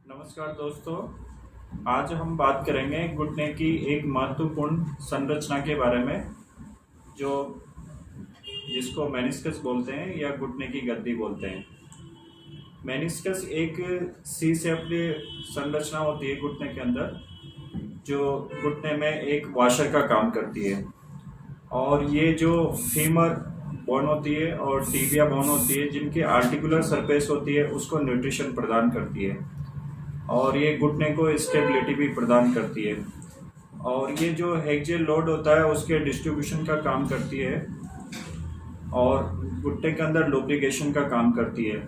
नमस्कार दोस्तों। आज हम बात करेंगे घुटने की एक महत्वपूर्ण संरचना के बारे में, जो जिसको मेनिस्कस बोलते हैं या घुटने की गद्दी बोलते हैं। मेनिस्कस एक सी शेप्ड संरचना होती है घुटने के अंदर, जो घुटने में एक वॉशर का काम करती है। और ये जो फीमर बोन होती है और टिबिया बोन होती है, जिनकी आर्टिकुलर सरफेस होती है, उसको न्यूट्रिशन प्रदान करती है। और ये घुटने को स्टेबिलिटी भी प्रदान करती है। और ये जो हेक्सेल लोड होता है उसके डिस्ट्रीब्यूशन का काम करती है और घुटने के अंदर लुब्रिकेशन का काम करती है।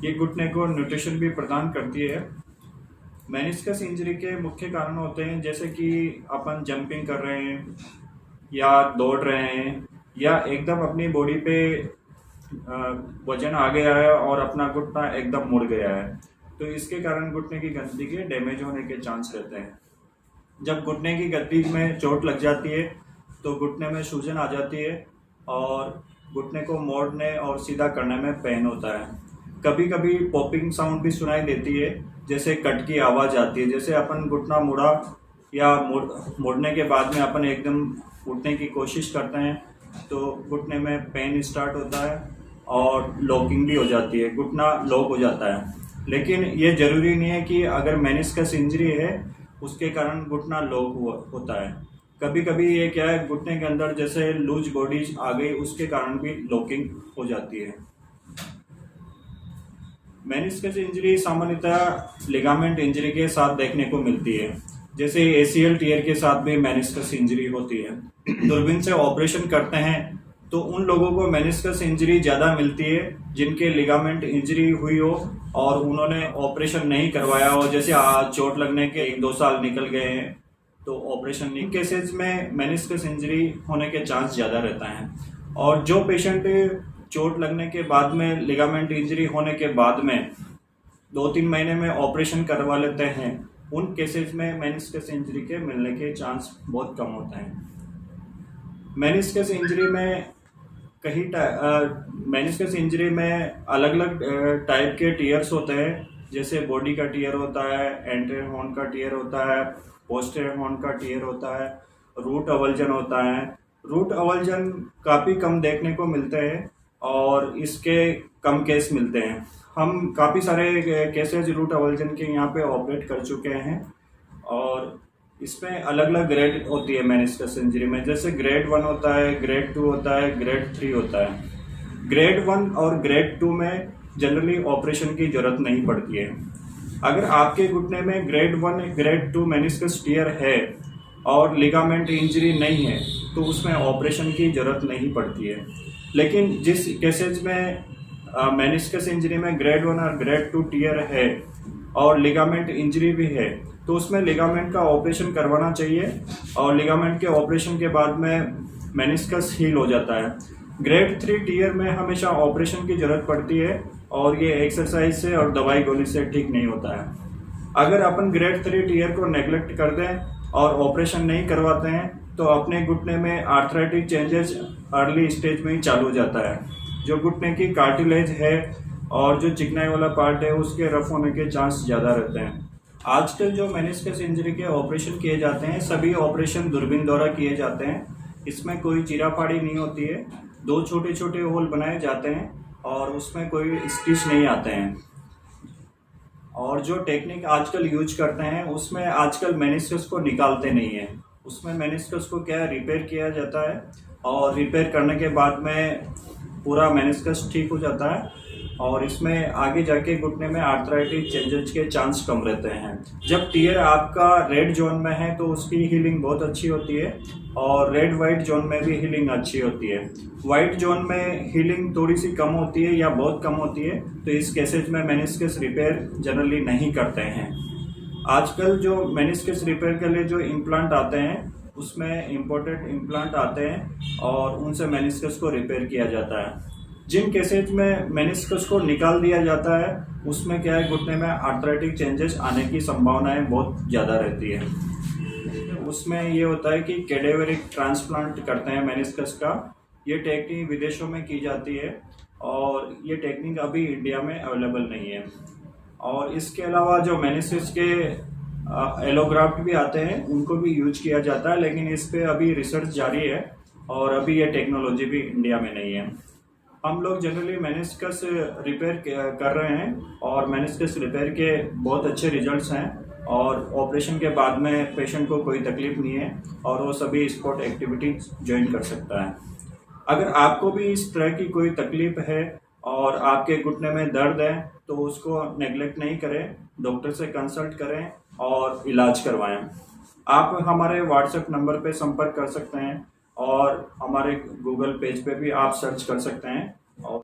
ये घुटने को न्यूट्रिशन भी प्रदान करती है। मेनिस्कस इंजरी के मुख्य कारण होते हैं, जैसे कि अपन जंपिंग कर रहे हैं या दौड़ रहे हैं या एकदम अपनी बॉडी पे वजन आ गया है और अपना घुटना एकदम मुड़ गया है, तो इसके कारण घुटने की गद्दी के डैमेज होने के चांस रहते हैं। जब घुटने की गद्दी में चोट लग जाती है तो घुटने में सूजन आ जाती है और घुटने को मोड़ने और सीधा करने में पेन होता है। कभी कभी पॉपिंग साउंड भी सुनाई देती है, जैसे कट की आवाज़ आती है। जैसे अपन घुटना मुड़ा या मुड़ने के बाद में अपन एकदम उठने की कोशिश करते हैं तो घुटने में पेन स्टार्ट होता है और लॉकिंग भी हो जाती है, घुटना लॉक हो जाता है। लेकिन ये ज़रूरी नहीं है कि अगर मेनिस्कस इंजरी है उसके कारण घुटना लॉक होता है। कभी कभी ये क्या है, घुटने के अंदर जैसे लूज बॉडीज आ गई, उसके कारण भी लॉकिंग हो जाती है। मेनिस्कस इंजरी सामान्यतः लिगामेंट इंजरी के साथ देखने को मिलती है, जैसे एसीएल टीयर के साथ भी मेनिस्कस इंजरी होती है। दूरबीन से ऑपरेशन करते हैं तो उन लोगों को मेनिस्कस इंजरी ज़्यादा मिलती है जिनके लिगामेंट इंजरी हुई हो और उन्होंने ऑपरेशन नहीं करवाया हो, जैसे चोट लगने के 1-2 साल निकल गए हैं तो ऑपरेशन नहीं। केसेस में मेनिस्कस इंजरी होने के चांस ज़्यादा रहता है। और जो पेशेंट चोट लगने के बाद में लिगामेंट इंजरी होने के बाद में 2-3 महीने में ऑपरेशन करवा लेते हैं, उन केसेस में मेनिस्कस इंजरी के मिलने के चांस बहुत कम होते हैं। मेनिस्कस इंजरी में मेनिस्कस इंजरी में अलग अलग टाइप के टीयर्स होते हैं, जैसे बॉडी का टीयर होता है, एंटीरियर हॉर्न का टीयर होता है, पोस्टीरियर हॉर्न का टीयर होता है, रूट अवल्जन होता है। रूट अवल्जन काफ़ी कम देखने को मिलते हैं और इसके कम केस मिलते हैं। हम काफ़ी सारे केसेज रूट अवल्जन के यहाँ पे ऑपरेट कर चुके हैं और इसमें अलग अलग ग्रेड होती है मेनिस्कस इंजरी में। जैसे ग्रेड 1 होता है, ग्रेड 2 होता है, ग्रेड 3 होता है। ग्रेड 1 और ग्रेड 2 में जनरली ऑपरेशन की ज़रूरत नहीं पड़ती है। अगर आपके घुटने में ग्रेड 1 ग्रेड 2 मेनिस्कस टीयर है और लिगामेंट इंजरी नहीं है तो उसमें ऑपरेशन की ज़रूरत नहीं पड़ती है। लेकिन जिस केसेज में मेनिस्कस इंजरी में ग्रेड 1 और ग्रेड 2 टीयर है और लिगामेंट इंजरी भी है तो उसमें लिगामेंट का ऑपरेशन करवाना चाहिए और लिगामेंट के ऑपरेशन के बाद में मेनिस्कस हील हो जाता है। ग्रेड 3 टीयर में हमेशा ऑपरेशन की ज़रूरत पड़ती है और ये एक्सरसाइज से और दवाई गोली से ठीक नहीं होता है। अगर अपन ग्रेड 3 टीयर को नेग्लेक्ट कर दें और ऑपरेशन नहीं करवाते हैं तो अपने घुटने में आर्थराइटिक चेंजेस अर्ली स्टेज में ही चालू हो जाता है। जो घुटने की कार्टिलेज है और जो चिकनाई वाला पार्ट है उसके रफ होने के चांस ज़्यादा रहते हैं। आजकल जो मेनिस्कस इंजरी के ऑपरेशन किए जाते हैं, सभी ऑपरेशन दूरबीन द्वारा किए जाते हैं। इसमें कोई चीराफाड़ी नहीं होती है, 2 छोटे छोटे होल बनाए जाते हैं और उसमें कोई स्टिच नहीं आते हैं। और जो टेक्निक आजकल यूज करते हैं उसमें आजकल मेनिस्कस को निकालते नहीं है, उसमें मेनिस्कस को क्या रिपेयर किया जाता है और रिपेयर करने के बाद में पूरा मेनिस्कस ठीक हो जाता है और इसमें आगे जाके घुटने में आर्थराइटिक चेंजेस के चांस कम रहते हैं। जब टीयर आपका रेड जोन में है तो उसकी हीलिंग बहुत अच्छी होती है और रेड वाइट जोन में भी हीलिंग अच्छी होती है। वाइट जोन में हीलिंग थोड़ी सी कम होती है या बहुत कम होती है, तो इस केसेज में मेनिस्कस रिपेयर जनरली नहीं करते हैं। आजकल जो मेनिस्कस रिपेयर के लिए जो इम्प्लांट आते हैं उसमें इम्पोर्टेड इम्प्लांट आते हैं और उनसे मेनिस्कस को रिपेयर किया जाता है। जिन केसेज में मेनिस्कस को निकाल दिया जाता है उसमें क्या है, घुटने में आर्थराइटिक चेंजेस आने की संभावनाएं बहुत ज़्यादा रहती है। उसमें ये होता है कि कैडेवरिक ट्रांसप्लांट करते हैं मेनिस्कस का। ये टेक्निक विदेशों में की जाती है और ये टेक्निक अभी इंडिया में अवेलेबल नहीं है। और इसके अलावा जो मेनिसेस के एलोग्राफ्ट भी आते हैं उनको भी यूज किया जाता है, लेकिन इस पे अभी रिसर्च जारी है और अभी ये टेक्नोलॉजी भी इंडिया में नहीं है। हम लोग जनरली मेनिस्कस रिपेयर कर रहे हैं और मेनिस्कस रिपेयर के बहुत अच्छे रिजल्ट्स हैं और ऑपरेशन के बाद में पेशेंट को कोई तकलीफ नहीं है और वो सभी स्पोर्ट एक्टिविटी ज्वाइन कर सकता है। अगर आपको भी इस तरह की कोई तकलीफ है और आपके घुटने में दर्द है तो उसको नेग्लेक्ट नहीं करें, डॉक्टर से कंसल्ट करें और इलाज करवाएं। आप हमारे व्हाट्सएप नंबर पे संपर्क कर सकते हैं और हमारे गूगल पेज पे भी आप सर्च कर सकते हैं और